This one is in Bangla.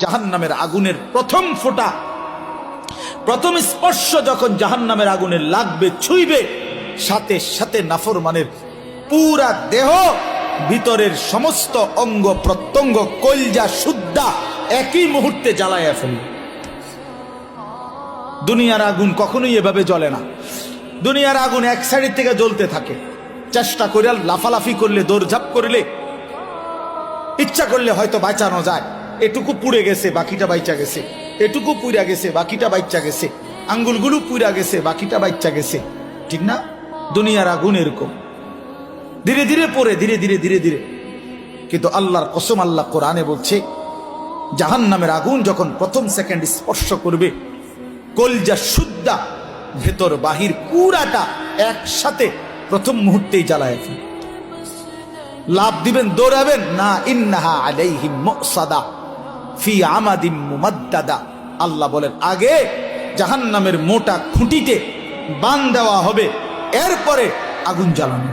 জাহান্নামের আগুনের প্রথম ফোঁটা, প্রথম স্পর্শ যখন জাহান্নামের আগুনের লাগবে, ছুঁইবে, সাথে সাথে নাফরমানের পুরা দেহ, ভিতরের সমস্ত অঙ্গ প্রত্যঙ্গ, কলজা সুদ্ধা একই মুহূর্তে জ্বালায়া ফেলবে। দুনিয়ার আগুন কখনোই এভাবে জ্বলে না। দুনিয়ার আগুন এক সাইড থেকে জ্বলতে থাকে, চেষ্টা করে লাফালাফি করলে, দৌড়ঝাঁপ করলে, ইচ্ছা করলে হয়তো বাঁচানো যায়। এটুকু পুড়ে গেছে, বাকিটা বাইচা গেছে, এটুকু পুড়া গেছে, বাকিটা বাইচা গেছে, আঙ্গুলগুলো পুড়া গেছে, বাকিটা বাইচা গেছে, ঠিক না? দুনিয়ার আগুন এরকম ধীরে ধীরে পড়ে, ধীরে ধীরে ধীরে ধীরে। কিন্তু আল্লাহর কসম, আল্লাহ কোরআনে বলছে, জাহান্নামের আগুন যখন প্রথম সেকেন্ড স্পর্শ করবে, কলজা সুদ্ধা ভেতর বাহির পুরাটা একসাথে প্রথম মুহূর্তেই জ্বালায় ফেলে। লাভ দিবেন, দৌড়াবেন না। ইন্নাহা আলাইহিম মুসাদা ফি আমাদিম মুমাদ্দাদা। আল্লাহ বলেন, আগে জাহান্নামের মোটা খুঁটিতে বান দেওয়া হবে, এরপরে আগুন জ্বালানো।